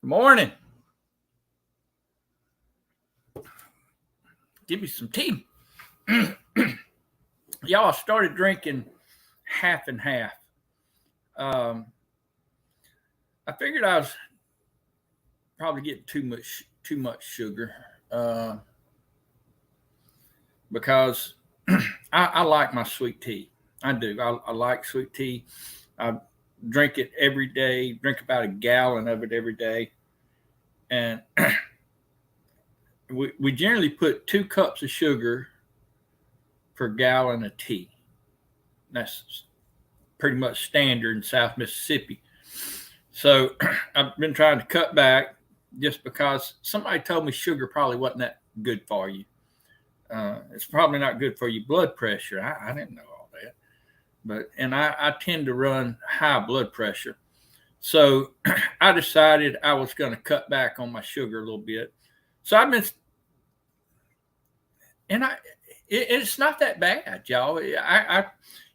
Good morning. Give me some tea. Y'all, I started drinking half and half. Um, I figured I was probably getting too much sugar uh, because I like my sweet tea. I do. I like sweet tea. I drink it every day. Drink about a gallon of it every day, and we generally put 2 cups of sugar per gallon of tea. That's pretty much standard in South Mississippi. So I've been trying to cut back just because somebody told me sugar probably wasn't that good for you. It's probably not good for your blood pressure. I didn't know all that, but I tend to run high blood pressure. So I decided I was going to cut back on my sugar a little bit. So I've been, and it's not that bad, y'all.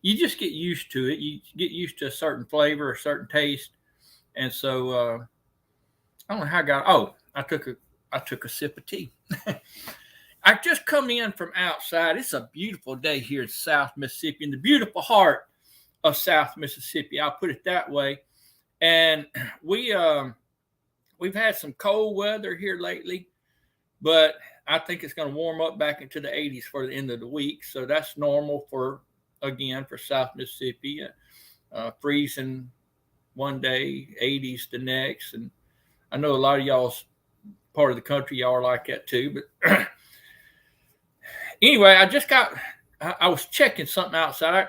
You just get used to it. You get used to a certain flavor, a certain taste, and so I don't know how I got. Oh, I took a sip of tea. I just come in from outside. It's a beautiful day here in South Mississippi, in the beautiful heart of South Mississippi. I'll put it that way. And we we've had some cold weather here lately, but I think it's going to warm up back into the 80s for the end of the week. So that's normal for South Mississippi. Freezing one day, 80s the next, and I know a lot of y'all's part of the country y'all are like that too. But anyway, I was checking something outside.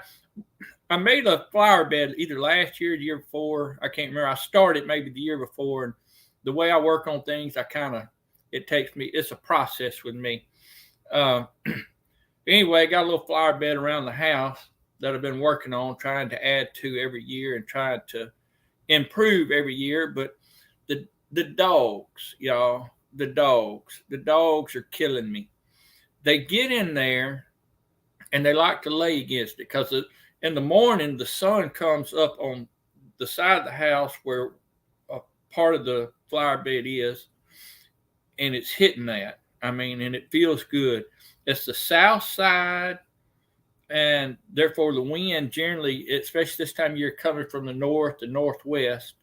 I made a flower bed either last year or the year before. I can't remember. I started maybe the year before, and the way I work on things, it's a process with me. Uh, anyway, got a little flower bed around the house that I've been working on, trying to add to every year and trying to improve every year. But the dogs, y'all, the dogs are killing me. They get in there and they like to lay against it because in the morning the sun comes up on the side of the house where a part of the flower bed is, and it's hitting that. I mean, and it feels good. It's the south side, and therefore the wind generally, especially this time of year, coming from the north, the northwest.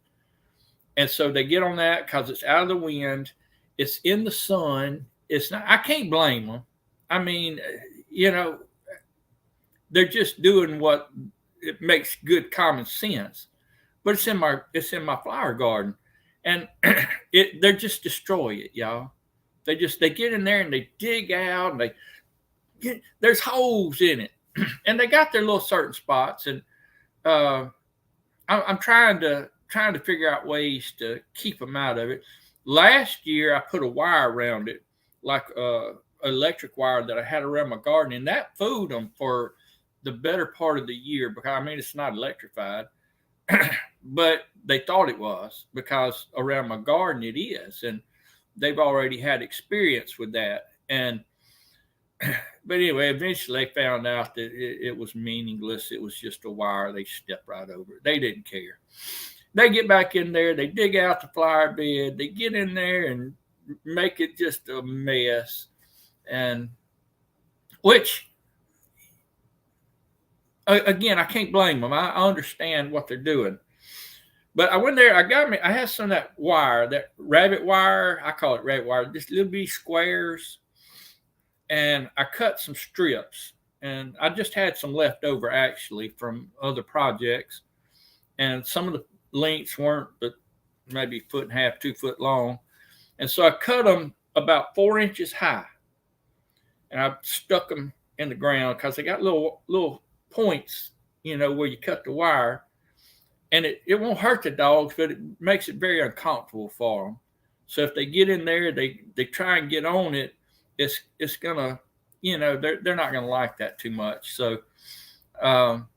And so they get on that because it's out of the wind. It's in the sun. It's not. I can't blame them. I mean, you know, they're just doing what it makes good common sense. But it's in my flower garden, and they're just destroy it, y'all. They get in there and they dig out and there's holes in it, and they got their little certain spots, and uh, I'm trying to figure out ways to keep them out of it. Last year, I put a wire around it, like electric wire that I had around my garden, and that fooled them for the better part of the year because I mean it's not electrified, but they thought it was because around my garden it is, and they've already had experience with that. And but anyway, eventually they found out that it was meaningless. It was just a wire. They stepped right over it. They didn't care. They get back in there. They dig out the flower bed. They get in there and make it just a mess. And which, again, I can't blame them. I understand what they're doing. But I went there. I had some of that wire, that rabbit wire. I call it rabbit wire. Just little bitty squares, and I cut some strips. And I just had some left over actually from other projects, and some of the lengths weren't, but maybe a foot and a half, 2 foot long. And so I cut them about 4 inches high, and I stuck them in the ground because they got little points, where you cut the wire, and it won't hurt the dogs, but it makes it very uncomfortable for them. So if they get in there, they try and get on it, it's gonna, they're not gonna like that too much. So um,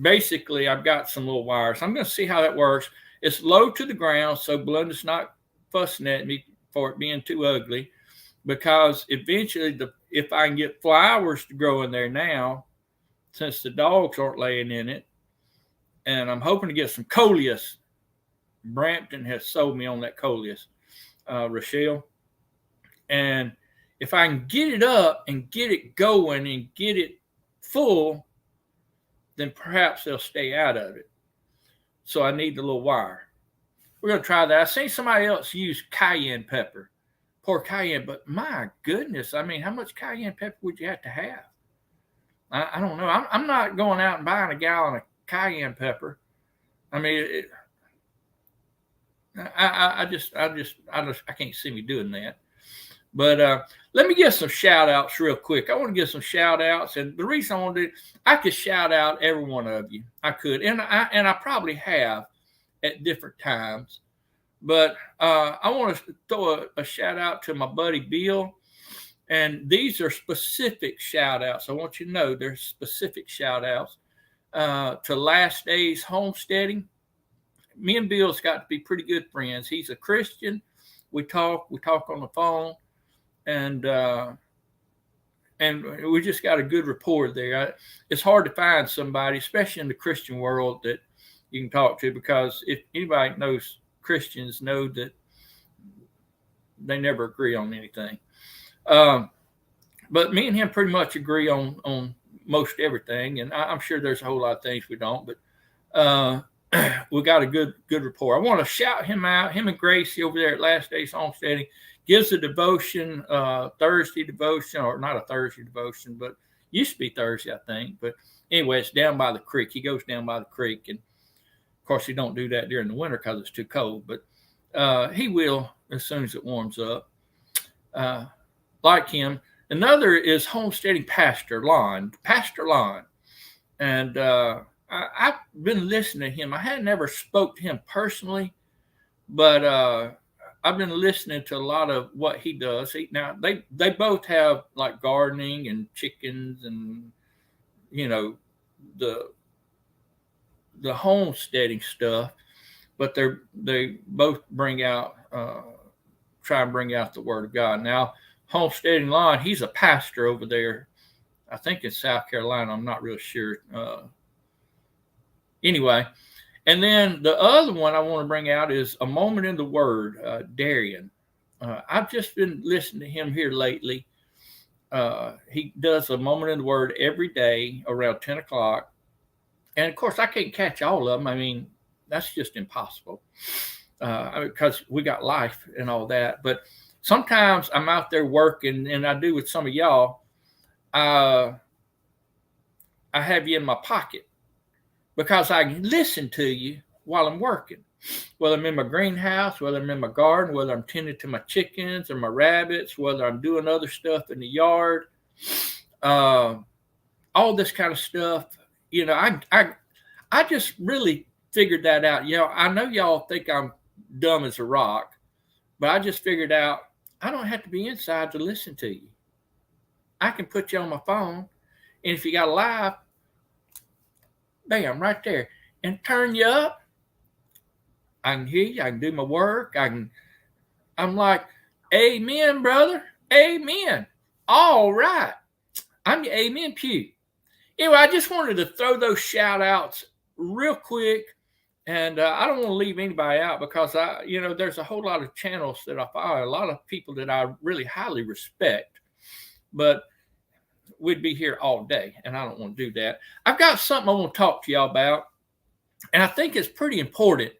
basically, I've got some little wires. I'm gonna see how that works. It's low to the ground, so Belinda's not fussing at me for it being too ugly, because eventually, if I can get flowers to grow in there now, since the dogs aren't laying in it, and I'm hoping to get some coleus Brampton has sold me on that Coleus, Rochelle. And if I can get it up and get it going and get it full, then perhaps they'll stay out of it. So I need the little wire. We're going to try that. I seen somebody else use cayenne pepper, pour cayenne, but my goodness, I mean, how much cayenne pepper would you have to have? I don't know. I'm not going out and buying a gallon of cayenne pepper. I mean, I can't see me doing that. But let me get some shout outs real quick. I want to get some shout outs. And the reason I want to do, I could shout out every one of you. I could. And I probably have at different times. But I want to throw a shout out to my buddy Bill. And these are specific shout outs. I want you to know there's specific shout outs to Last Days Homesteading. Me and Bill's got to be pretty good friends. He's a Christian. We talk on the phone. And we just got a good rapport there. It's hard to find somebody, especially in the Christian world, that you can talk to, because if anybody knows Christians, know that they never agree on anything. But me and him pretty much agree on most everything, and I'm sure there's a whole lot of things we don't. But we got a good rapport. I want to shout him out. Him and Gracie over there at Last Days Homesteading gives a devotion, Thursday devotion, or not a Thursday devotion, but used to be Thursday, I think. But anyway, it's down by the creek. He goes down by the creek, and of course he don't do that during the winter because it's too cold. But he will as soon as it warms up. Like him. Another is Homesteading Pastor Lon, and I've been listening to him. I had never spoke to him personally, but I've been listening to a lot of what he does. Now they both have like gardening and chickens and the homesteading stuff, but they both try and bring out the Word of God. Now, Homesteading Lon, he's a pastor over there, I think in South Carolina. I'm not real sure. Anyway, and then the other one I want to bring out is A Moment in the Word, Darian. I've just been listening to him here lately. He does A Moment in the Word every day around 10 o'clock. And, of course, I can't catch all of them. I mean, that's just impossible because we got life and all that. But sometimes I'm out there working, and I do with some of y'all. I have you in my pocket because I can listen to you while I'm working, whether I'm in my greenhouse, whether I'm in my garden, whether I'm tending to my chickens or my rabbits, whether I'm doing other stuff in the yard, all this kind of stuff. I just really figured that out. I know y'all think I'm dumb as a rock, but I just figured out I don't have to be inside to listen to you. I can put you on my phone, and if you got a live, bam, right there, and turn you up. I can hear you. I can do my work. I'm like, amen, brother. Amen. All right. I'm your amen pew. Anyway, I just wanted to throw those shout outs real quick. And I don't want to leave anybody out because there's a whole lot of channels that I follow, a lot of people that I really highly respect, but we'd be here all day, and I don't want to do that. I've got something I want to talk to y'all about, and I think it's pretty important,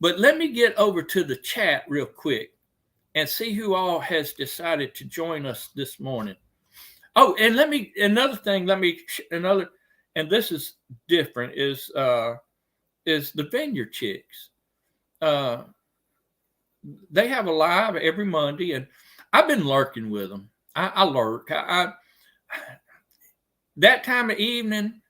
but let me get over to the chat real quick and see who all has decided to join us this morning. Oh, and and this is different, is the Vineyard Chicks. They have a live every Monday, and I've been lurking with them. I lurk. That time of evening,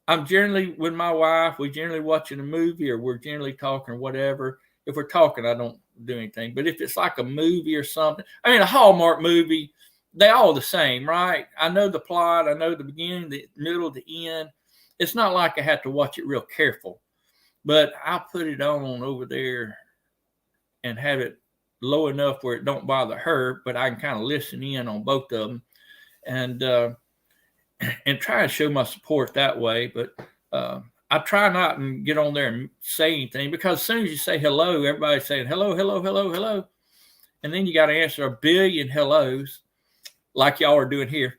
I'm generally with my wife. We're generally watching a movie, or we're generally talking, whatever. If we're talking, I don't do anything. But if it's like a movie or something, a Hallmark movie, they all the same, right? I know the plot. I know the beginning, the middle, the end. It's not like I have to watch it real careful. But I'll put it on over there and have it low enough where it don't bother her, but I can kind of listen in on both of them and try and show my support that way. But I try not and get on there and say anything, because as soon as you say hello, everybody's saying hello, hello, hello, hello. And then you got to answer a billion hellos like y'all are doing here.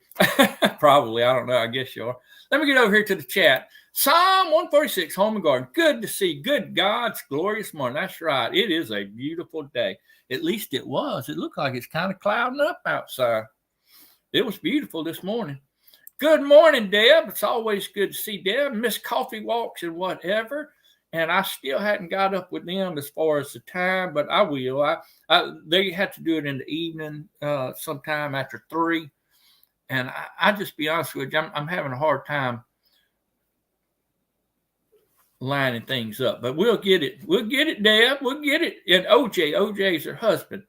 Probably. I don't know. I guess you are. Let me get over here to the chat. Psalm 146, Home and Garden. Good to see. Good God's glorious morning. That's right. It is a beautiful day. At least it was. It looked like it's kind of clouding up outside. It was beautiful this morning. Good morning, Deb. It's always good to see Deb. Miss Coffee Walks and whatever. And I still hadn't got up with them as far as the time, but I will. They had to do it in the evening, sometime after 3. And I just be honest with you, I'm having a hard time lining things up. But we'll get it. We'll get it, Deb. We'll get it. And OJ's her husband.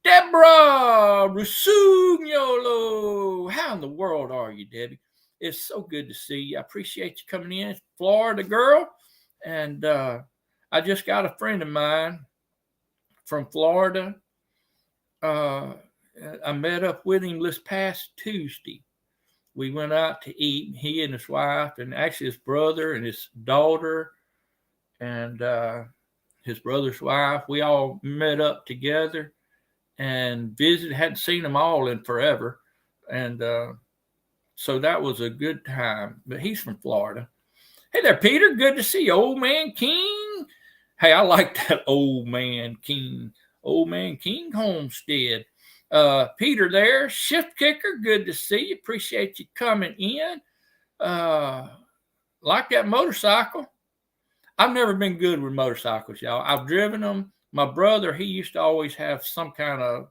Deborah Rusugnolo. How in the world are you, Debbie? It's so good to see you. I appreciate you coming in. Florida girl. And I just got a friend of mine from Florida. I met up with him this past Tuesday. We went out to eat, he and his wife, and actually his brother and his daughter and his brother's wife. We all met up together and visited. Hadn't seen them all in forever. And so that was a good time. But he's from Florida. Hey there, Peter. Good to see you, Old Man King. Hey, I like that Old Man King. Old Man King Homestead. Peter there, Shift Kicker. Good to see you. Appreciate you coming in. Like that motorcycle. I've never been good with motorcycles, y'all. I've driven them. My brother, he used to always have some kind of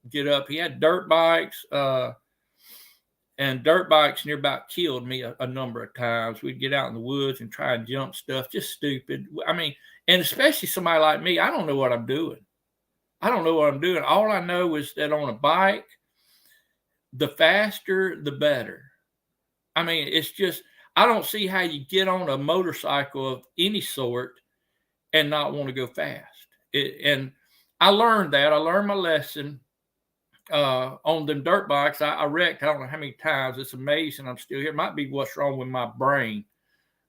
get up. He had dirt bikes. And dirt bikes near about killed me a number of times. We'd get out in the woods and try and jump stuff, just stupid. I mean, and especially somebody like me, I don't know what I'm doing. All I know is that on a bike, the faster, the better. I mean, it's just, I don't see how you get on a motorcycle of any sort and not want to go fast. And I learned that. I learned my lesson. On them dirt bikes, I wrecked, I don't know how many times. It's amazing I'm still here. It might be what's wrong with my brain.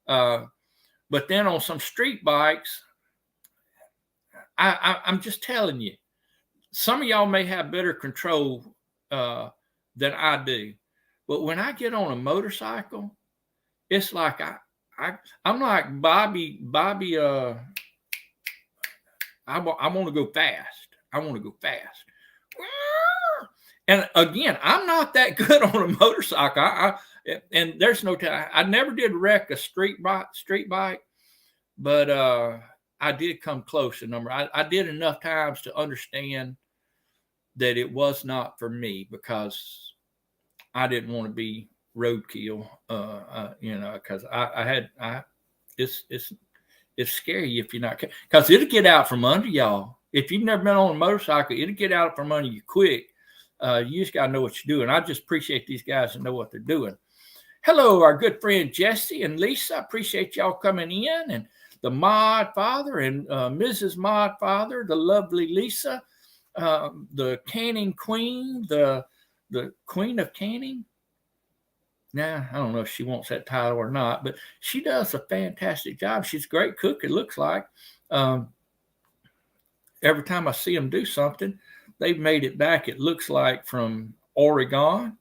But then on some street bikes, I'm just telling you, some of y'all may have better control than I do. But when I get on a motorcycle, it's like I'm like Bobby. I want to go fast. And again, I'm not that good on a motorcycle. And there's no time. I never did wreck a street bike, but I did come close a number. I did enough times to understand that it was not for me, because I didn't want to be roadkill. Because it's scary if you're not, because it'll get out from under y'all. If you've never been on a motorcycle, it'll get out from under you quick. You just got to know what you're doing. I just appreciate these guys that know what they're doing. Hello, our good friend Jesse and Lisa. I appreciate y'all coming in. And the Mod Father and Mrs. Mod Father, the lovely Lisa, the Canning Queen, the Queen of Canning. Now, I don't know if she wants that title or not, but she does a fantastic job. She's a great cook, it looks like. Every time I see them do something, they've made it back, it looks like, from Oregon.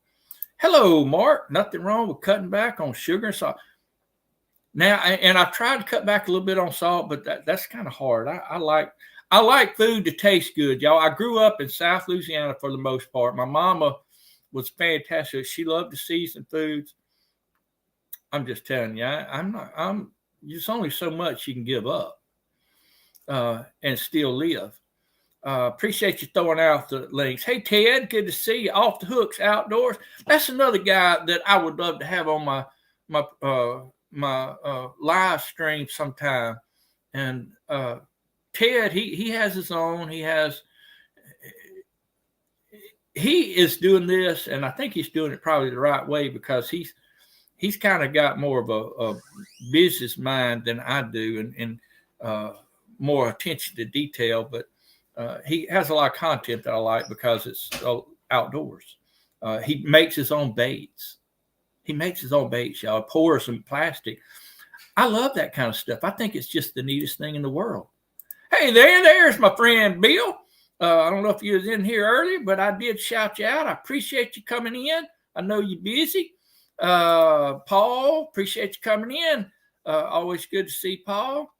Hello, Mark. Nothing wrong with cutting back on sugar and salt. Now, and I've tried to cut back a little bit on salt, but that's kind of hard. I like food to taste good, y'all. I grew up in South Louisiana for the most part. My mama was fantastic. She loved to season foods. I'm just telling you, there's only so much you can give up and still live. Appreciate you throwing out the links. Hey, Ted, good to see you. Off the Hooks Outdoors. That's another guy that I would love to have on my live stream sometime. And Ted, he has his own. He is doing this, and I think he's doing it probably the right way, because he's kind of got more of a business mind than I do, and more attention to detail. But he has a lot of content that I like because it's outdoors. He makes his own baits. Y'all. Pours some plastic. I love that kind of stuff. I think it's just the neatest thing in the world. Hey, there's my friend Bill. I don't know if you was in here earlier, but I did shout you out. I appreciate you coming in. I know you're busy. Paul, appreciate you coming in. Always good to see Paul.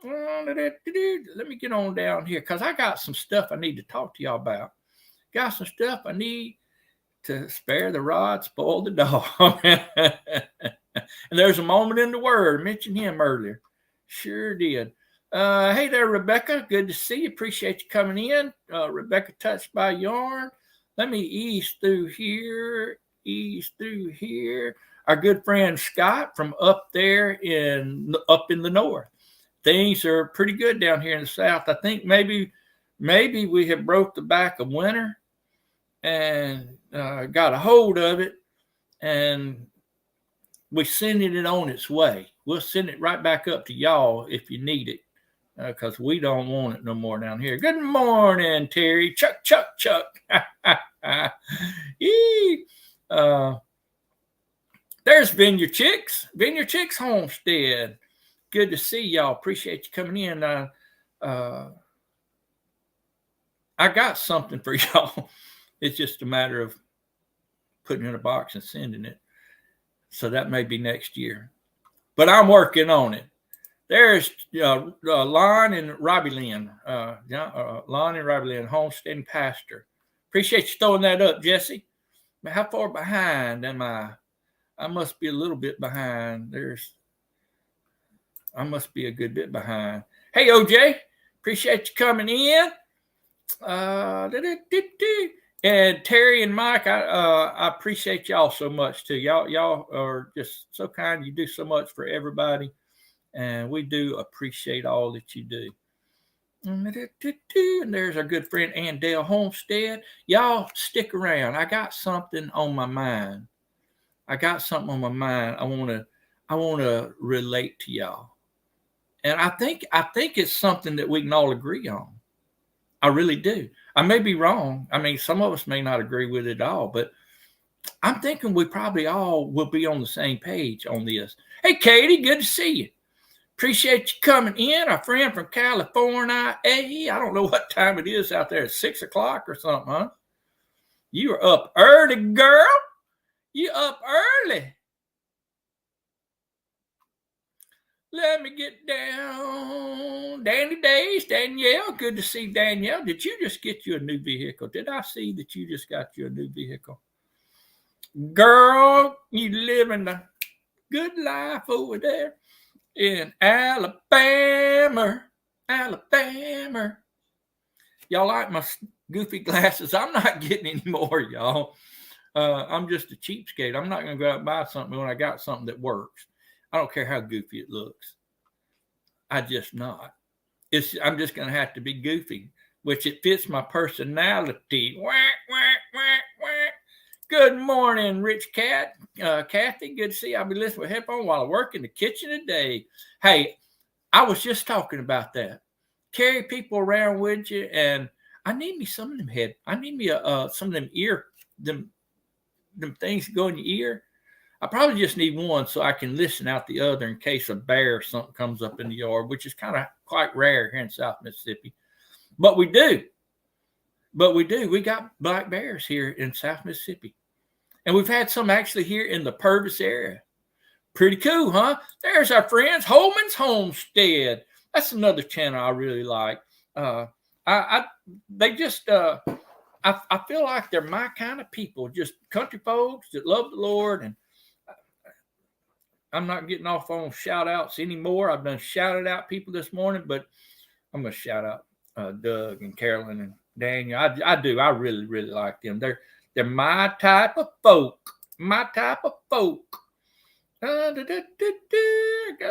Let me get on down here because I got some stuff I need to talk to y'all about. Got some stuff I need to spare the rod, spoil the dog. And there's a moment in the word. I mentioned him earlier. Sure did. Hey there, Rebecca. Good to see you. Appreciate you coming in. Rebecca Touched by Yarn. Let me ease through here. Our good friend Scott from up there in the north. Things are pretty good down here in the south. I think maybe we have broke the back of winter and got a hold of it, and we're sending it on its way. We'll send it right back up to y'all if you need it, because we don't want it no more down here. Good morning, Terry. Chuck. There's Vineyard Chicks Homestead. Good to see y'all. Appreciate you coming in. I got something for y'all. It's just a matter of putting it in a box and sending it. So that may be next year. But I'm working on it. There's Lon and Robbie Lynn. Lon and Robbie Lynn, homesteading pastor. Appreciate you throwing that up, Jesse. How far behind am I? I must be a little bit behind. I must be a good bit behind. Hey, OJ. Appreciate you coming in. And Terry and Mike, I appreciate y'all so much too. Y'all are just so kind. You do so much for everybody, and we do appreciate all that you do. And there's our good friend Andale Homestead. Y'all stick around. I got something on my mind. I want to relate to y'all, and I think it's something that we can all agree on. I really do. I may be wrong. I mean, some of us may not agree with it all, but I'm thinking we probably all will be on the same page on this. Hey, Katie, good to see you. Appreciate you coming in. Our friend from California. Hey, I don't know what time it is out there. It's 6 o'clock or something, huh? You are up early, girl. You up early. Let me get down. Danny Days, Danielle. Good to see Danielle. Did you just get you a new vehicle? Did I see that you just got you a new vehicle? Girl, you living the good life over there in Alabama. Y'all like my goofy glasses? I'm not getting any more, y'all. I'm just a cheapskate. I'm not going to go out and buy something when I got something that works. I don't care how goofy it looks. I just not. I'm just going to have to be goofy, which it fits my personality. Good morning, Rich Cat. Kathy, good to see you. I'll be listening with headphones while I work in the kitchen today. Hey, I was just talking about that. Carry people around with you, and I need me some of them head. I need me some of them ear, them things that go in your ear. I probably just need one so I can listen out the other in case a bear or something comes up in the yard, which is kind of quite rare here in South Mississippi. But we do. We got black bears here in South Mississippi. And we've had some actually here in the Purvis area. Pretty cool, huh? There's our friends, Holman's Homestead. That's another channel I really like. I feel like they're my kind of people, just country folks that love the Lord. And I'm not getting off on shout outs anymore. I've done shouted out people this morning, but I'm going to shout out Doug and Carolyn and Daniel. I do. I really, really like them. They're my type of folk. I got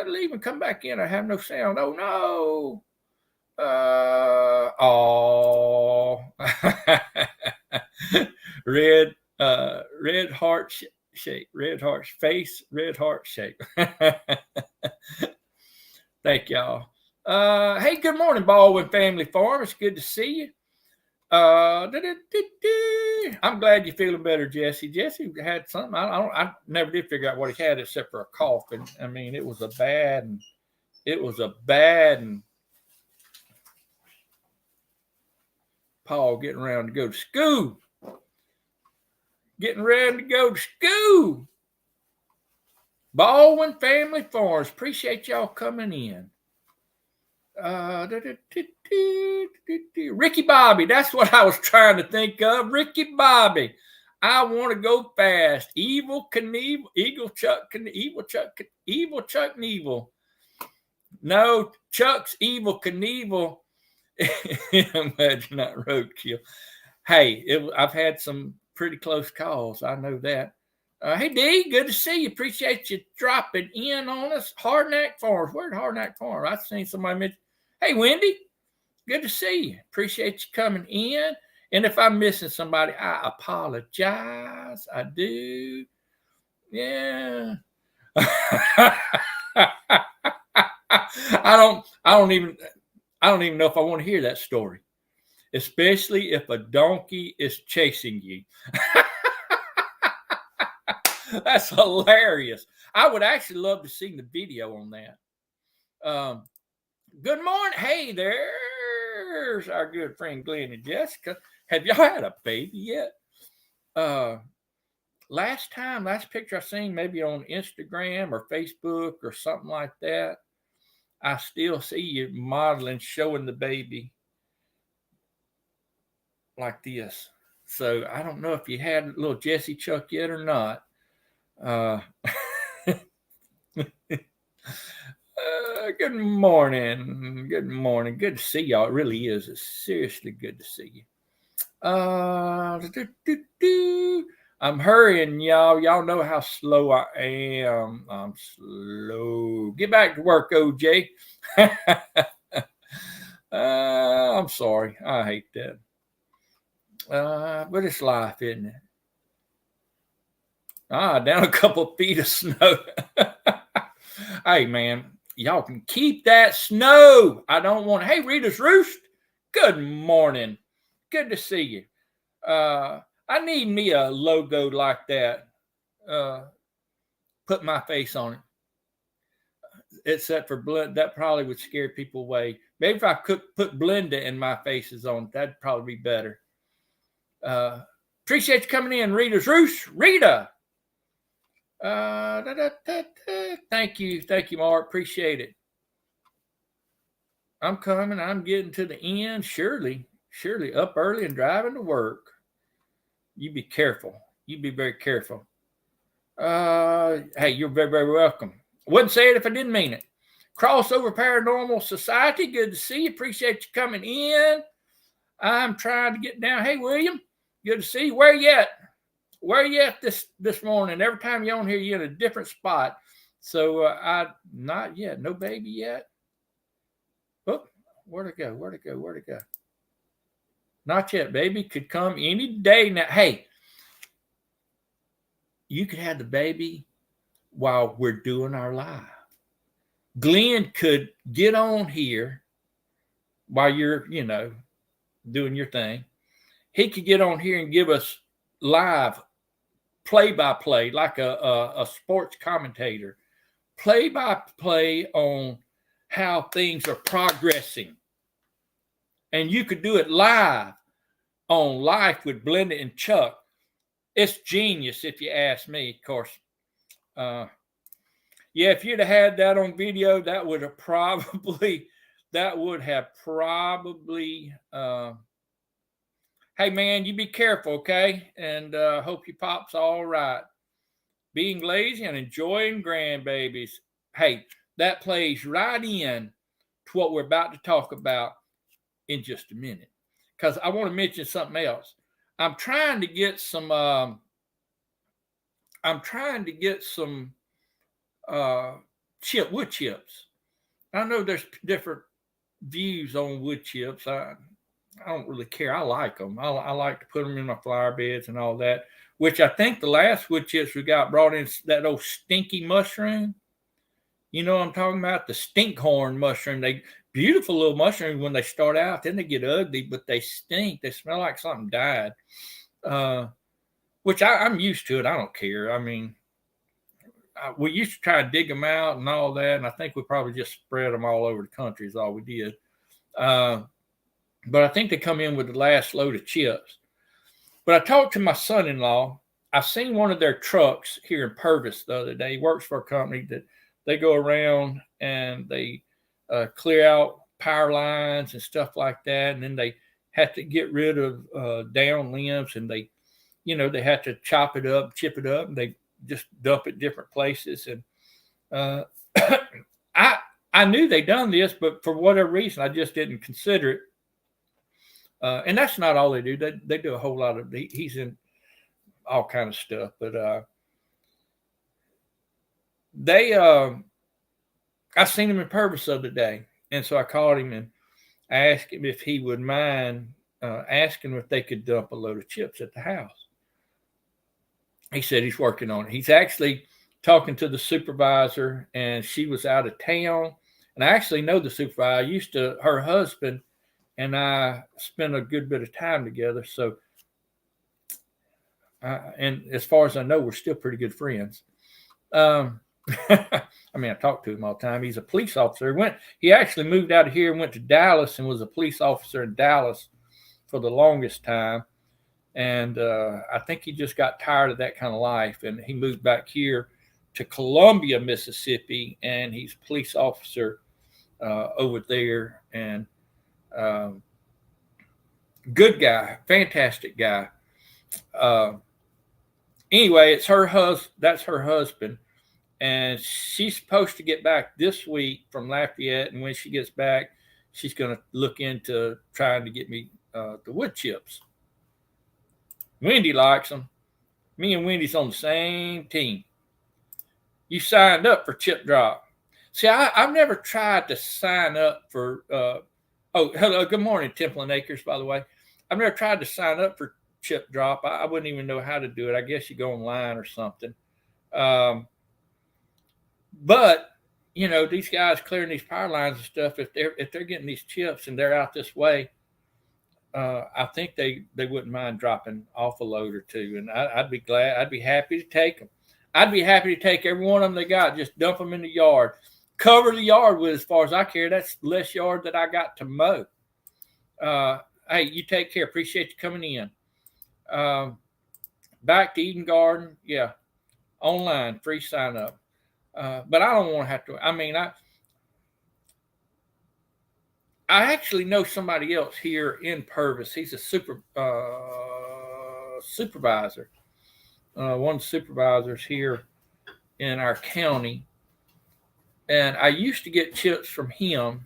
to leave and come back in. I have no sound. Oh, no. Red heart shape, red heart face, red heart shape. Thank y'all. Hey, good morning, Baldwin Family Farm. It's good to see you. I'm glad you're feeling better, Jesse. Jesse had something. I never did figure out what he had except for a cough. And I mean, it was a bad. Paul getting around to go to school. Getting ready to go to school. Baldwin Family Farms. Appreciate y'all coming in. Ricky Bobby. That's what I was trying to think of. Ricky Bobby. I want to go fast. Evil Knievel. Evil Chuck Knievel. No, Chuck's Evil Knievel. Imagine that roadkill. Hey, I've had some pretty close calls. I know that. Hey, D, good to see you. Appreciate you dropping in on us. Hardnack Farms. Where's Hardnack Farms? I've seen somebody mention. Hey, Wendy, good to see you. Appreciate you coming in. And if I'm missing somebody, I apologize. I do. Yeah. I don't even know if I want to hear that story, especially if a donkey is chasing you. That's hilarious. I would actually love to see the video on that. Good morning. Hey, there's our good friend Glenn and Jessica. Have y'all had a baby yet? Last picture I seen maybe on Instagram or Facebook or something like that, I still see you modeling, showing the baby like this. So I don't know if you had little Jesse Chuck yet or not. Good morning. Good morning. Good to see y'all. It really is. It's seriously good to see you. I'm hurrying, y'all. Y'all know how slow I am. I'm slow. Get back to work, OJ. I'm sorry. I hate that. But it's life, isn't it? Down a couple feet of snow. Hey, man, y'all can keep that snow. I don't want. Hey, Rita's Roost. Good morning. Good to see you. I need me a logo like that. Put my face on it. Except for Blend, that probably would scare people away. Maybe if I could put Blenda and my faces on, that'd probably be better. Appreciate you coming in, Rita's Roost. Rita. Thank you, Mark. Appreciate it. I'm coming. I'm getting to the end. Surely up early and driving to work. You be careful. You be very careful. Hey, you're very, very welcome. Wouldn't say it if I didn't mean it. Crossover Paranormal Society. Good to see you. Appreciate you coming in. I'm trying to get down. Hey, William. Good to see you. Where you at? Where you at this morning? Every time you're on here, you're in a different spot. So not yet. No baby yet. Oh, where'd it go? Not yet. Baby could come any day now. Hey, you could have the baby while we're doing our live. Glenn could get on here while you're, doing your thing. He could get on here and give us live play-by-play, like a sports commentator, play-by-play on how things are progressing. And you could do it live on Life with Blenda and Chuck. It's genius, if you ask me, of course. If you'd have had that on video, that would have probably, hey, man, you be careful, okay? And hope your pop's all right. Being lazy and enjoying grandbabies. Hey, that plays right in to what we're about to talk about in just a minute. Because I want to mention something else. I'm trying to get some wood chips. I know there's different views on wood chips. I don't really care. I like them. I like to put them in my flower beds and all that, which I think the last wood chips we got brought in that old stinky mushroom. You know what I'm talking about? The stinkhorn mushroom. beautiful little mushrooms when they start out. Then they get ugly, but they stink. They smell like something died. Which I'm used to it. I don't care. I mean, we used to try and dig them out and all that, and I think we probably just spread them all over the country is all we did. But I think they come in with the last load of chips. But I talked to my son-in-law. I've seen one of their trucks here in Purvis the other day. He works for a company that they go around and they clear out power lines and stuff like that, and then they have to get rid of down limbs, and they have to chop it up, chip it up, and they just dump it different places. And I knew they done this, but for whatever reason, I just didn't consider it. And that's not all they do. They do a whole lot of. He's in all kind of stuff, but I seen him in Purvis the other day, and so I called him and I asked him if he would mind asking if they could dump a load of chips at the house. He said he's working on it. He's actually talking to the supervisor, and she was out of town. And I actually know the supervisor. Her husband and I spent a good bit of time together. So, and as far as I know, we're still pretty good friends. I mean, I talk to him all the time. He's a police officer. He actually moved out of here and went to Dallas and was a police officer in Dallas for the longest time. And I think he just got tired of that kind of life, and he moved back here to Columbia, Mississippi, and he's a police officer over there. And good guy, fantastic guy. Anyway, it's her husband. That's her husband, and she's supposed to get back this week from Lafayette. And when she gets back, she's going to look into trying to get me the wood chips. Wendy likes them. Me and Wendy's on the same team. You signed up for Chip Drop. See, I've never tried to sign up for. Hello, good morning, Temple and Acres. By the way, I've never tried to sign up for Chip Drop. I wouldn't even know how to do it. I guess you go online or something. But these guys clearing these power lines and stuff. If they're getting these chips and they're out this way. I think they wouldn't mind dropping off a load or two, and I'd be glad. I'd be happy to take them. I'd be happy to take every one of them they got. Just dump them in the yard, cover the yard with. As far as I care, that's less yard that I got to mow. Hey, you take care. Appreciate you coming in. Back to Eden Garden, yeah, online free sign up. But I don't want to have to. I mean, I actually know somebody else here in Purvis. He's a supervisor, one of the supervisors here in our county. And I used to get chips from him,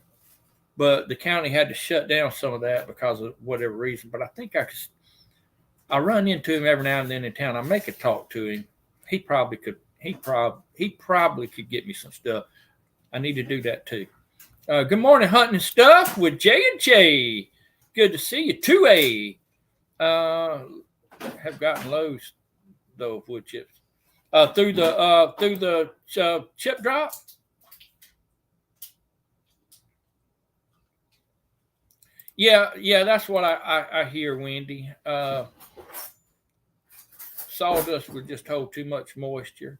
but the county had to shut down some of that because of whatever reason. But I think I run into him every now and then in town. I make a talk to him. He probably could get me some stuff. I need to do that too. Good morning, Hunting and Stuff with J&J. Good to see you. 2A. Have gotten loads though of wood chips through the chip drop. Yeah, that's what I hear, Wendy. Sawdust would just hold too much moisture.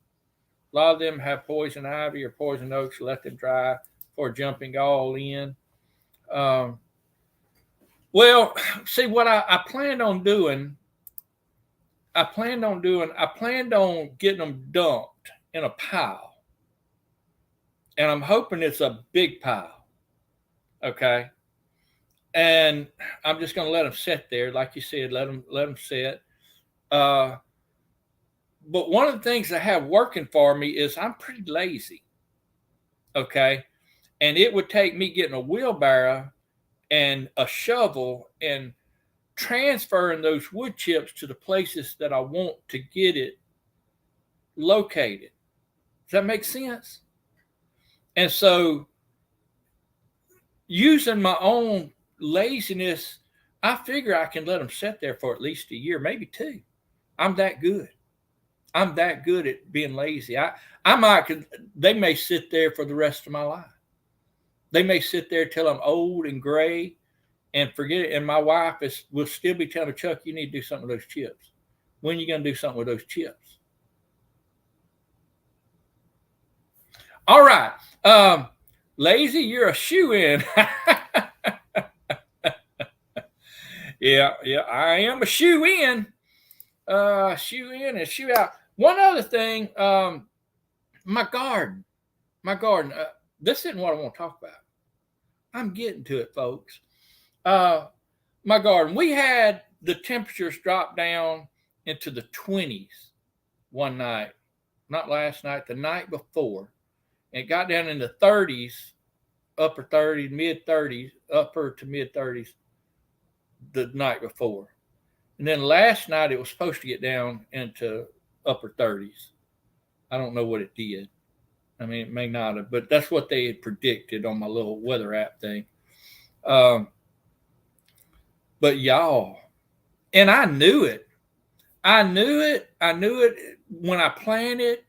A lot of them have poison ivy or poison oaks. Let them dry for jumping all in. Well, see what I planned on doing. I planned on getting them dumped in a pile, and I'm hoping it's a big pile. Okay, and I'm just going to let them sit there, like you said. Let them sit. But one of the things I have working for me is I'm pretty lazy. Okay. And it would take me getting a wheelbarrow and a shovel and transferring those wood chips to the places that I want to get it located. Does that make sense? And so using my own laziness, I figure I can let them sit there for at least a year, maybe two. I'm that good. I'm that good at being lazy. They may sit there for the rest of my life. They may sit there till I'm old and gray and forget it. And my wife will still be telling me, Chuck, you need to do something with those chips. When are you going to do something with those chips? All right. Lazy, you're a shoe-in. Yeah, I am a shoe-in. Shoe-in and shoe-out. One other thing, my garden. This isn't what I want to talk about. I'm getting to it, folks. My garden. We had the temperatures drop down into the 20s one night. Not last night, the night before. And it got down in the 30s, upper 30s, mid 30s, upper to mid 30s the night before. And then last night it was supposed to get down into upper 30s. I don't know what it did. I mean, it may not have, but that's what they had predicted on my little weather app thing. But y'all, and I knew it. I knew it when I planted.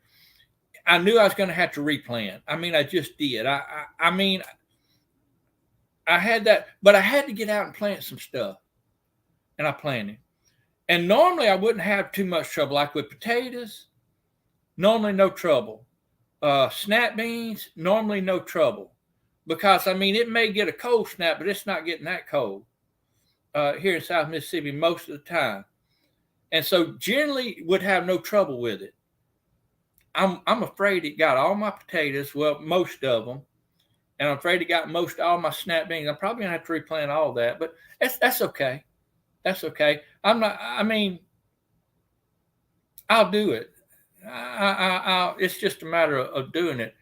I knew I was going to have to replant. I mean, I just did. I mean, I had that, but I had to get out and plant some stuff. And I planted. And normally I wouldn't have too much trouble. Like with potatoes, normally no trouble. Snap beans, normally no trouble. Because, I mean, it may get a cold snap, but it's not getting that cold here in South Mississippi most of the time. And so generally would have no trouble with it. I'm afraid it got all my potatoes, well, most of them. And I'm afraid it got most all my snap beans. I'm probably going to have to replant all that, but that's okay. That's okay. I'll do it. It's just a matter of doing it.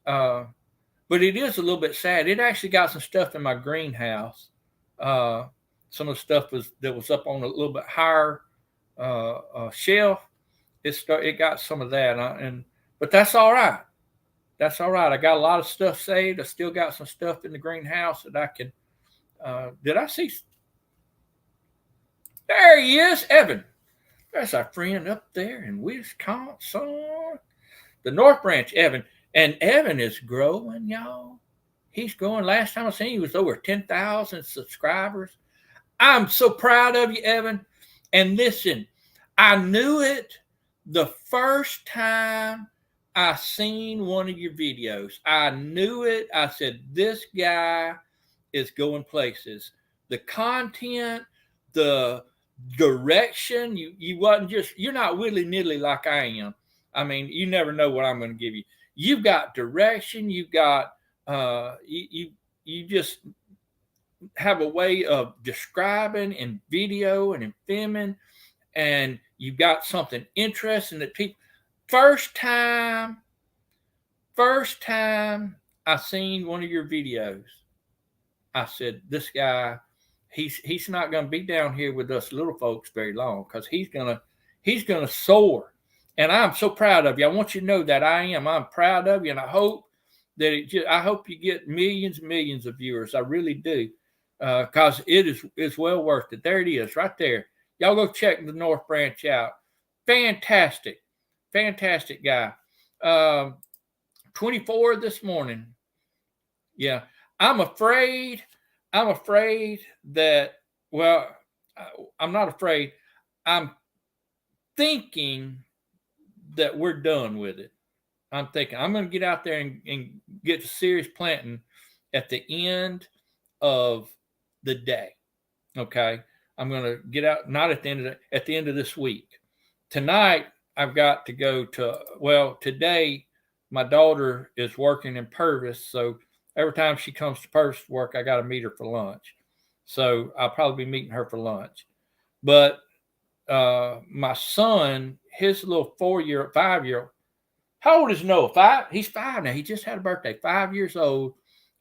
But it is a little bit sad. It actually got some stuff in my greenhouse. Some of the stuff that was up on a little bit higher shelf. It got some of that, but that's all right. That's all right. I got a lot of stuff saved. I still got some stuff in the greenhouse that I can. Did I see? There he is, Evan. That's our friend up there in Wisconsin. The North Branch, Evan. And Evan is growing, y'all. He's growing. Last time I seen him, he was over 10,000 subscribers. I'm so proud of you, Evan. And listen, I knew it the first time I seen one of your videos. I knew it. I said, this guy is going places. The content, the direction, you're not willy-nilly like I am. I mean, you never know what I'm going to give you. You've got direction. You've got, you just have a way of describing in video and in filming, and you've got something interesting that people, first time I seen one of your videos, I said, this guy, he's not going to be down here with us little folks very long, because he's gonna soar. And I'm so proud of you. I want you to know that I am. I'm proud of you, and I hope that I hope you get millions and millions of viewers. I really do, because it is well worth it. There it is, right there. Y'all go check the North Branch out. Fantastic guy. 24 this morning. Yeah, I'm afraid that, well, I'm not afraid. I'm thinking that we're done with it. I'm thinking I'm going to get out there and get serious planting at the end of the day. Okay. I'm going to get out, not at the end of this week. Tonight, I've got to go today, my daughter is working in Purvis. So every time she comes to Purvis to work, I got to meet her for lunch. So I'll probably be meeting her for lunch. But my son, his little 5-year-old, how old is Noah? 5? He's 5 now. He just had a birthday. 5 years old,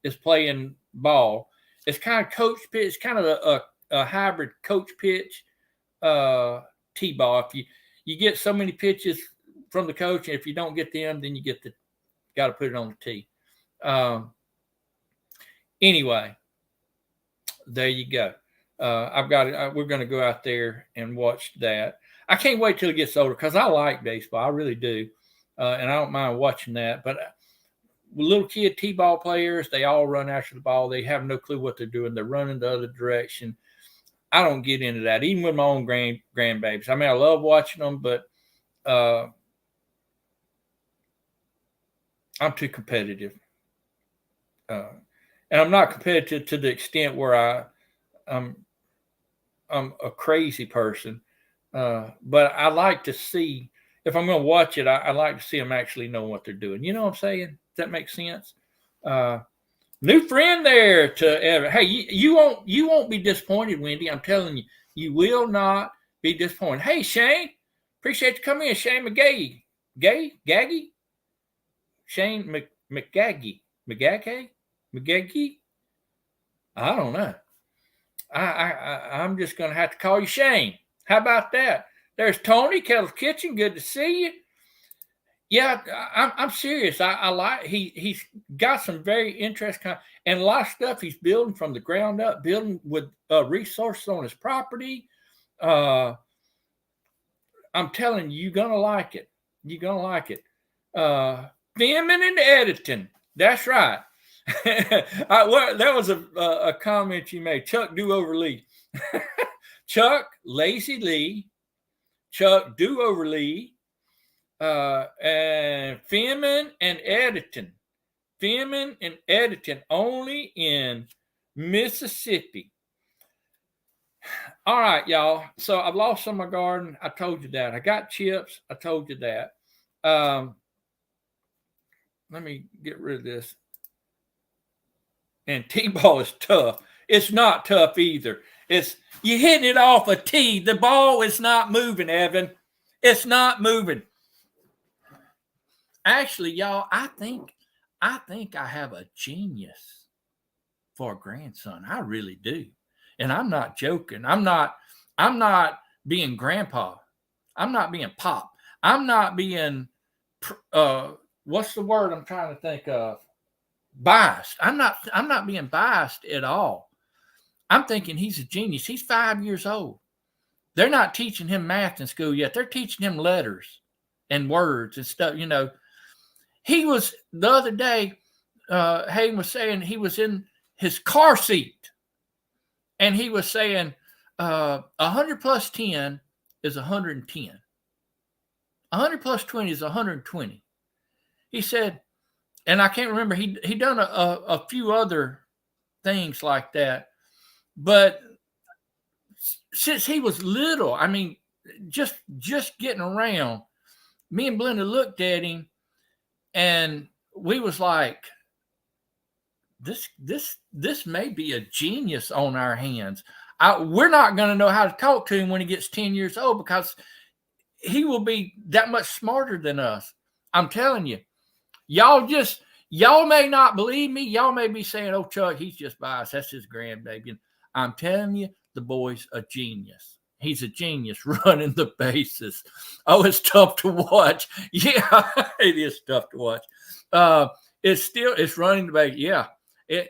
is playing ball. It's kind of coach pitch. It's kind of a hybrid coach pitch T-ball. If you get so many pitches from the coach, and if you don't get them, then you got to put it on the tee. Anyway, there you go. I've got it. We're going to go out there and watch that. I can't wait till it gets older, because I like baseball. I really do. And I don't mind watching that. But little kid T-ball players, they all run after the ball. They have no clue what they're doing. They're running the other direction. I don't get into that, even with my own grandbabies. I mean, I love watching them, but I'm too competitive. And I'm not competitive to the extent where I'm a crazy person. But I like to see, if I'm going to watch it, I like to see them actually know what they're doing. You know what I'm saying? Does that make sense? New friend there to Evan. Hey, you won't be disappointed, Wendy. I'm telling you, you will not be disappointed. Hey, Shane, appreciate you coming in. Shane McGaggy, Gaggy, Shane McGaggy. I don't know. I'm just gonna have to call you Shane. How about that? There's Tony Kettle's Kitchen. Good to see you. Yeah, I'm serious. I like he's got some very interesting and a lot of stuff he's building from the ground up, building with resources on his property. I'm telling you, you're gonna like it. You're gonna like it. Filming and editing. That's right. That was a comment you made. Chuck Do-Over Lee. Chuck Lazy Lee. Chuck Do-Over Lee. And filming and editing. Filming and editing only in Mississippi. All right, y'all. So I've lost some of my garden. I told you that. I got chips. I told you that. Let me get rid of this. And T-ball is tough. It's not tough either. It's you hitting it off a tee. The ball is not moving, Evan. It's not moving. Actually, y'all, I think I have a genius for a grandson. I really do. And I'm not joking. I'm not being grandpa. I'm not being pop. I'm not being what's the word I'm trying to think of? Biased. I'm not being biased at all. I'm thinking he's a genius. He's 5 years old. They're not teaching him math in school yet. They're teaching him letters and words and stuff, you know. He was the other day, Hayden was saying he was in his car seat and he was saying 100 plus 10 is 110. 100 plus 20 is 120. He said, and I can't remember, he done a few other things like that. But since he was little, I mean, just getting around, me and Belinda looked at him and we was like, this may be a genius on our hands. We're not going to know how to talk to him when he gets 10 years old because he will be that much smarter than us. I'm telling you, y'all may not believe me. Y'all may be saying, oh, Chuck, he's just biased. That's his grandbaby. I'm telling you, the boy's a genius. He's a genius running the bases. Oh, it's tough to watch. Yeah, it is tough to watch. It's running the base. Yeah.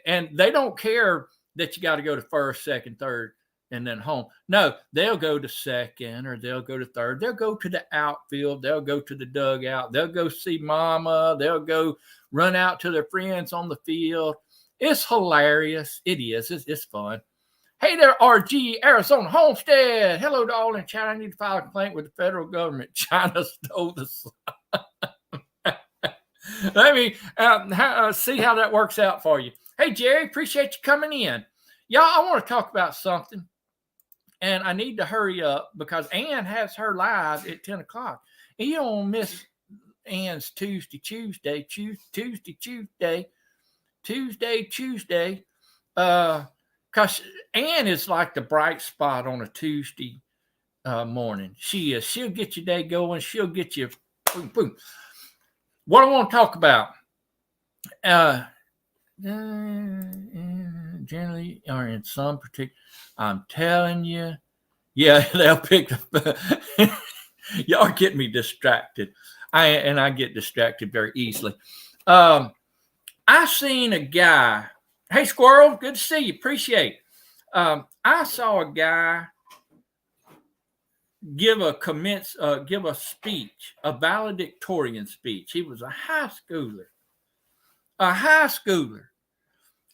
And they don't care that you got to go to first, second, third, and then home. No, they'll go to second or they'll go to third. They'll go to the outfield. They'll go to the dugout. They'll go see mama. They'll go run out to their friends on the field. It's hilarious. It is. It's fun. Hey there, RG, Arizona Homestead. Hello to all in chat. I need to file a complaint with the federal government. China stole the sun. Let me see how that works out for you. Hey, Jerry, appreciate you coming in. Y'all, I want to talk about something, and I need to hurry up because Ann has her live at 10 o'clock. And you don't want to miss Ann's Tuesday. Because Ann is like the bright spot on a Tuesday morning. She is. She'll get your day going. She'll get you boom, boom. What I want to talk about, generally, or in some particular, I'm telling you, yeah, they'll pick up. Y'all get me distracted. I get distracted very easily. I seen a guy. Hey, Squirrel, good to see you. Appreciate it. I saw a guy give a speech, a valedictorian speech. He was a high schooler. a high schooler,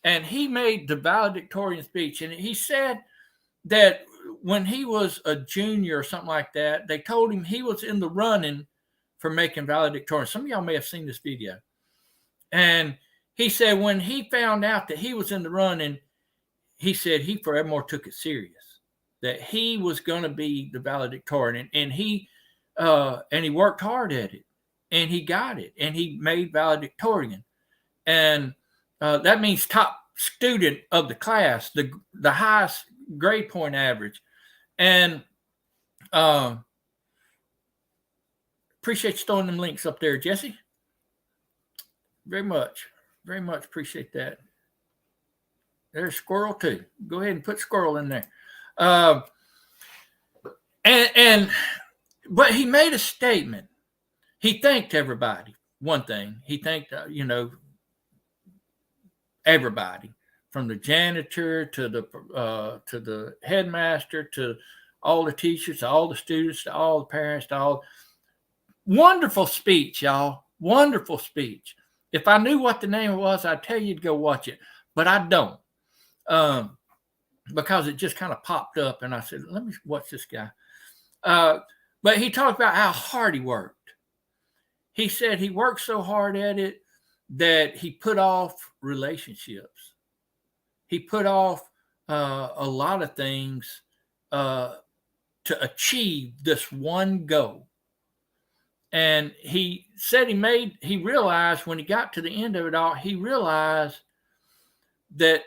and he made the valedictorian speech. And he said that when he was a junior or something like that, they told him he was in the running for making valedictorian. Some of y'all may have seen this video. And he said when he found out that he was in the running, he said he forevermore took it serious, that he was going to be the valedictorian. And he worked hard at it, and he got it, and he made valedictorian. And that means top student of the class, the highest grade point average. And appreciate you throwing them links up there, Jesse. Very much appreciate that. There's Squirrel too. Go ahead and put Squirrel in there. But he made a statement. He thanked everybody. One thing, he thanked, everybody, from the janitor to the headmaster, to all the teachers, to all the students, to all the parents, to all. Wonderful speech, y'all. Wonderful speech. If I knew what the name was, I'd tell you to go watch it, but I don't, because it just kind of popped up, and I said, let me watch this guy. But he talked about how hard he worked. He said he worked so hard at it that he put off relationships. He put off a lot of things to achieve this one goal. And he said he realized when he got to the end of it all, he realized that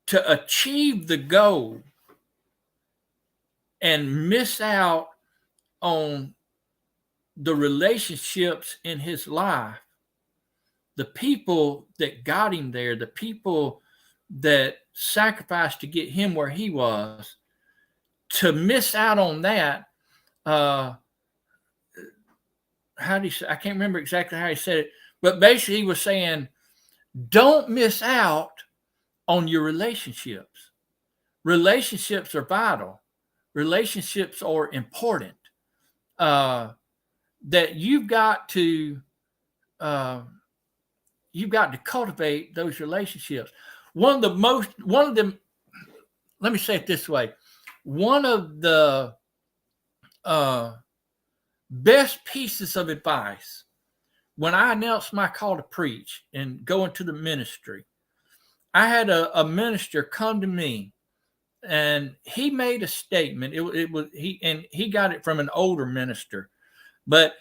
to achieve the goal and miss out on the relationships in his life, the people that got him there, the people that sacrificed to get him where he was, to miss out on that, how do you say? I can't remember exactly how he said it, but basically he was saying, don't miss out on your relationships. Relationships are vital. Relationships are important. That you've got to cultivate those relationships. Let me say it this way. One of the best pieces of advice when I announced my call to preach and go into the ministry, I had a minister come to me, and he made a statement. He got it from an older minister, but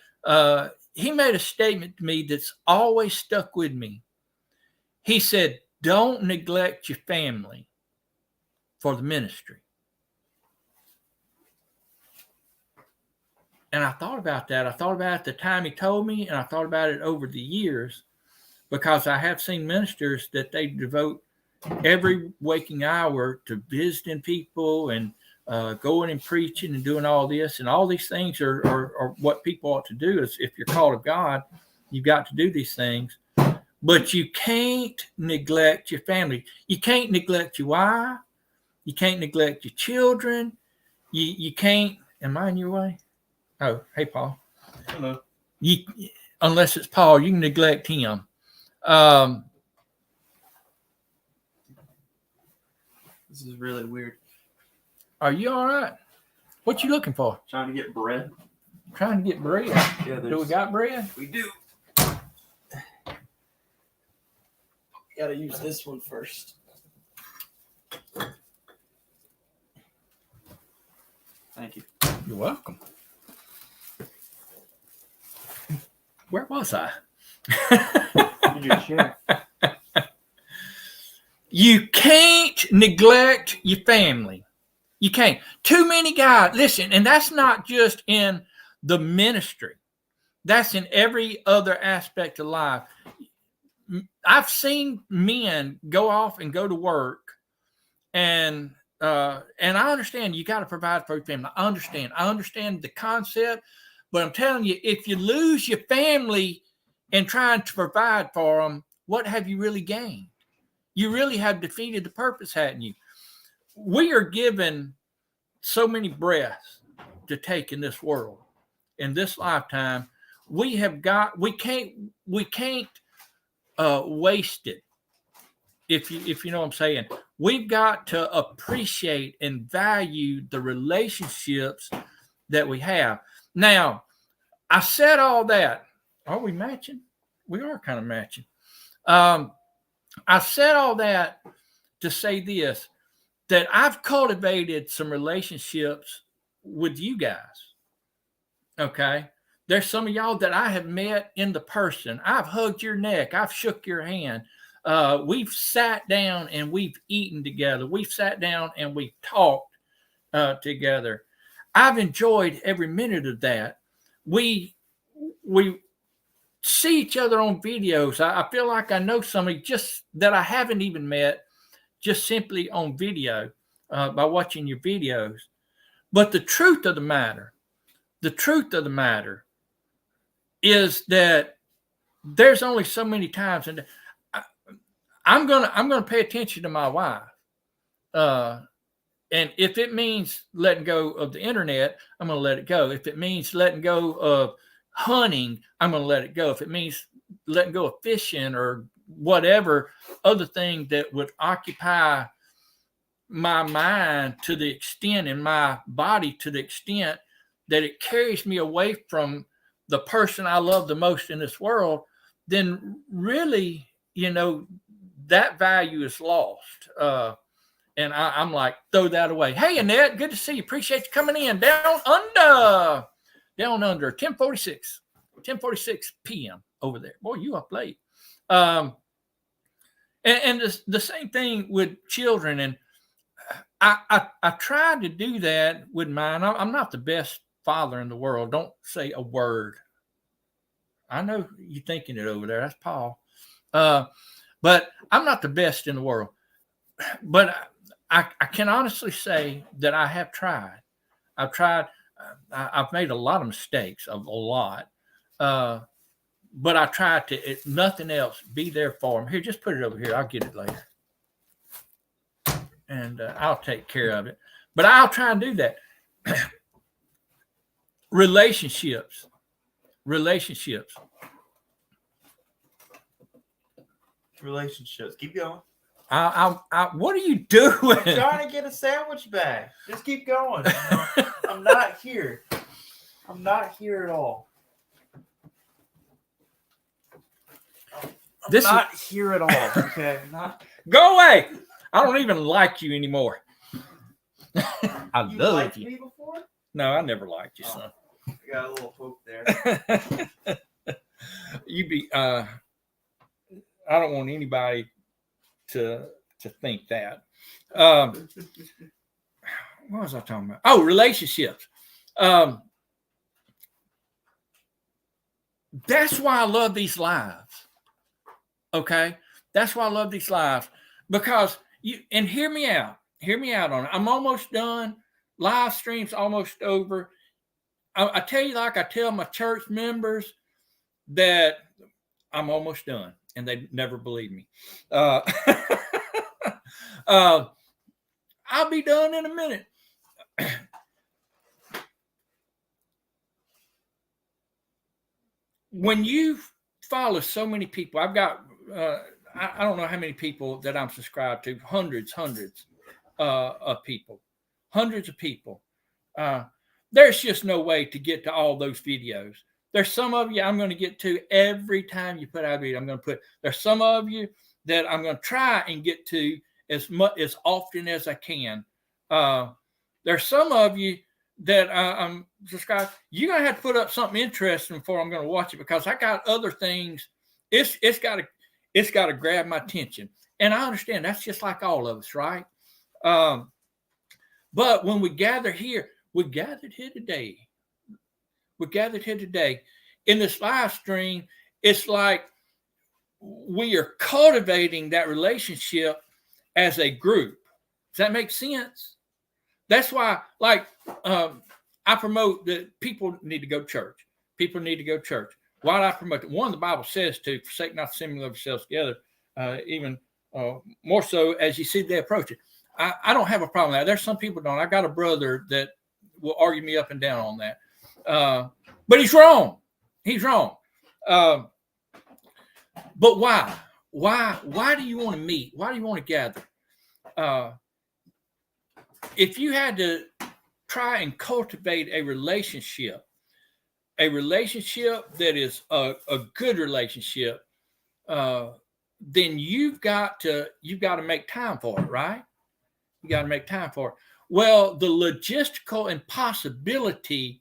he made a statement to me that's always stuck with me. He said, don't neglect your family for the ministry. And I thought about that. I thought about it the time he told me, and I thought about it over the years, because I have seen ministers that they devote every waking hour to visiting people and going and preaching and doing all this. And all these things are what people ought to do. Is if you're called of God, you've got to do these things. But you can't neglect your family. You can't neglect your wife. You can't neglect your children. You can't. Am I in your way? Oh, hey, Paul. Hello. Unless it's Paul, you can neglect him. This is really weird. Are you all right? What you looking for? Trying to get bread. Trying to get bread. Yeah, do we got bread? We do. Got to use this one first. Thank you. You're welcome. Where was I? In your chair. You can't neglect your family. You can't. Too many guys, listen, and that's not just in the ministry. That's in every other aspect of life. I've seen men go off and go to work, and I understand you got to provide for your family. I understand the concept, but I'm telling you, if you lose your family in trying to provide for them, what have you really gained? You really have defeated the purpose, hadn't you? We are given so many breaths to take in this world, in this lifetime. We can't wasted. If you know what I'm saying, we've got to appreciate and value the relationships that we have. Now, I said all that. Are we matching? We are kind of matching. I said all that to say this, that I've cultivated some relationships with you guys. Okay. There's some of y'all that I have met in the person. I've hugged your neck. I've shook your hand. We've sat down and we've eaten together. We've sat down and we've talked together. I've enjoyed every minute of that. We see each other on videos. I feel like I know somebody just that I haven't even met, just simply on video by watching your videos. But the truth of the matter is that there's only so many times, and I'm gonna pay attention to my wife. And if it means letting go of the internet, I'm going to let it go. If it means letting go of hunting, I'm going to let it go. If it means letting go of fishing or whatever other thing that would occupy my mind to the extent and my body to the extent that it carries me away from the person I love the most in this world, then really, that value is lost. And I'm like, throw that away. Hey, Annette, good to see you. Appreciate you coming in. Down under, 10:46 p.m. over there. Boy, you up late. And the same thing with children. And I tried to do that with mine. I'm not the best father in the world. Don't say a word. I know you're thinking it over there. That's Paul. But I'm not the best in the world. But I can honestly say that I have tried. I've tried. I've made a lot of mistakes, a lot. But I tried to, if nothing else, be there for them. Here, just put it over here. I'll get it later. And I'll take care of it. But I'll try and do that. Relationships. Keep going. What are you doing? I'm trying to get a sandwich back. Just keep going. I'm not here. I'm not here at all. I'm not here at all. Okay. Go away. I don't even like you anymore. I love you. Me before? No, I never liked you, son. I got a little hope there. I don't want anybody to think that. What was I talking about? Oh, relationships. That's why I love these lives. Okay? That's why I love these lives. Because and hear me out on it. I'm almost done. Live stream's almost over. I tell you, like I tell my church members, that I'm almost done, and they never believe me. I'll be done in a minute. When you follow so many people, I've got, I don't know how many people that I'm subscribed to, hundreds of people, hundreds of people. There's just no way to get to all those videos. There's some of you I'm going to get to every time you put out a video. I'm going to put, there's some of you that I'm going to try and get to as often as I can. There's some of you that I'm subscribed. You're going to have to put up something interesting before I'm going to watch it, because I got other things. It's got to grab my attention. And I understand that's just like all of us, right? But when we gather here, we gathered here today in this live stream. It's like we are cultivating that relationship as a group. Does that make sense? That's why, like, I promote that people need to go to church. People need to go to church. Why do I promote it? One, the Bible says to forsake not assembling of yourselves together, even more so as you see they approach it. I don't have a problem with that. There's some people don't. I got a brother that will argue me up and down on that. But he's wrong. He's wrong. But why? why do you want to meet? Why do you want to gather? If you had to try and cultivate a relationship that is a good relationship, then you've got to make time for it, right? You got to make time for it. Well, the logistical impossibility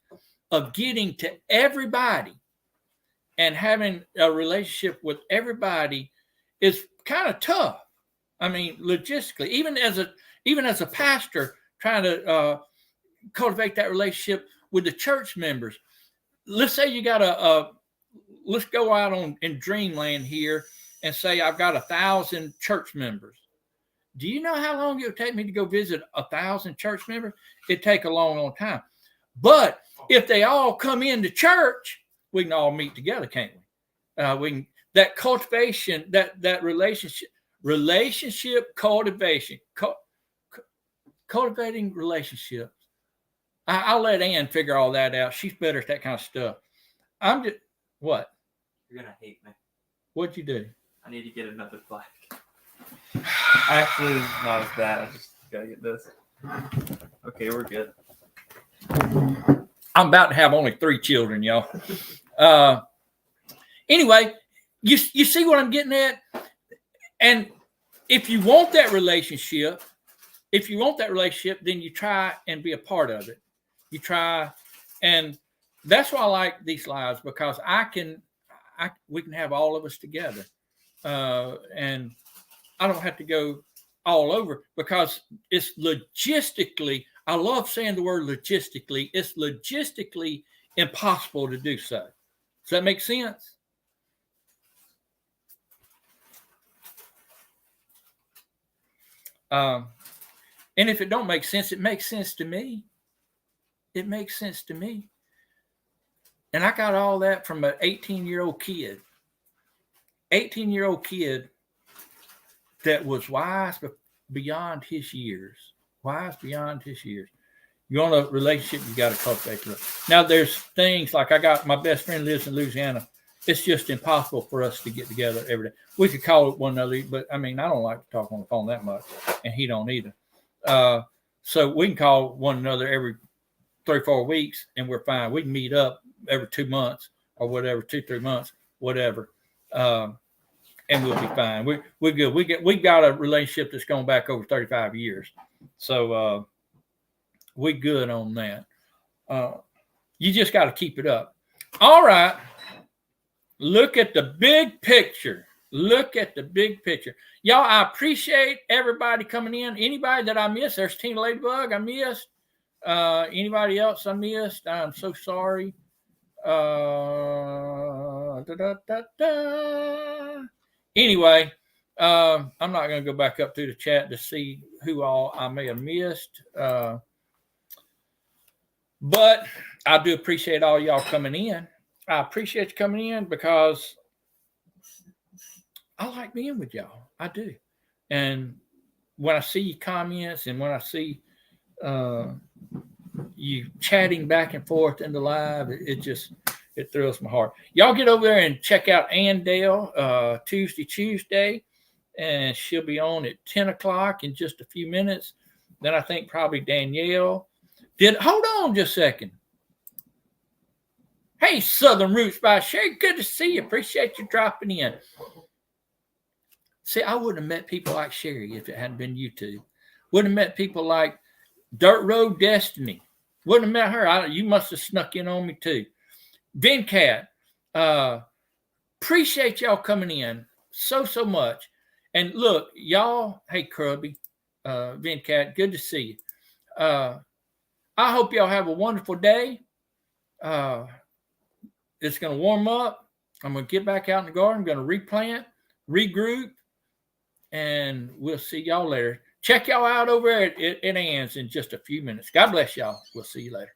of getting to everybody and having a relationship with everybody is kind of tough. I mean, logistically, even as a pastor trying to cultivate that relationship with the church members. Let's say you got let's go out in dreamland here and say I've got 1,000 church members. Do you know how long it would take me to go visit 1,000 church members? It'd take a long, long time. But if they all come into church, we can all meet together, can't we? We can, that cultivation, that relationship cultivation, cultivating relationships. I'll let Ann figure all that out. She's better at that kind of stuff. I'm just, what? You're going to hate me. What'd you do? I need to get another flag. Actually, it's not as bad. I just got to get this. Okay, we're good. I'm about to have only 3 children, y'all. Anyway, you see what I'm getting at? And if you want that relationship, then you try and be a part of it. You try, and that's why I like these lives, because we can have all of us together, and I don't have to go all over, because it's logistically. I love saying the word logistically. It's logistically impossible to do so. Does that make sense? And if it don't make sense, it makes sense to me. It makes sense to me. And I got all that from an 18-year-old kid. 18-year-old kid that was wise beyond his years. Wise beyond his years. You want a relationship, you got to cultivate it. Now, there's things like my best friend lives in Louisiana. It's just impossible for us to get together every day. We could call it one another, but I mean, I don't like to talk on the phone that much, and he don't either. So we can call one another every 3 or 4 weeks, and we're fine. We can meet up every 2 months or whatever, 2-3 months, whatever, and we'll be fine. We're good. We've got a relationship that's going back over 35 years, so we're good on that. You just got to keep it up. All right. Look at the big picture. Look at the big picture. Y'all, I appreciate everybody coming in. Anybody that I missed, there's Tina Ladybug I missed. Anybody else I missed? I'm so sorry. Anyway, I'm not going to go back up through the chat to see who all I may have missed. But I do appreciate all y'all coming in. I appreciate you coming in, because I like being with y'all. I do. And when I see your comments and when I see you chatting back and forth in the live, it thrills my heart. Y'all get over there and check out Ann Dale Tuesday, and she'll be on at 10 o'clock in just a few minutes. Then I think probably Danielle. Hold on just a second. Hey, Southern Roots by Sherry, good to see you. Appreciate you dropping in. See, I wouldn't have met people like Sherry if it hadn't been YouTube. Wouldn't have met people like Dirt Road Destiny. Wouldn't have met her. You must have snuck in on me too. Venkat, appreciate y'all coming in so much. And look, y'all, hey, Krubby, Venkat, good to see you. I hope y'all have a wonderful day. It's going to warm up. I'm going to get back out in the garden. I'm going to replant, regroup, and we'll see y'all later. Check y'all out over at Ann's in just a few minutes. God bless y'all. We'll see you later.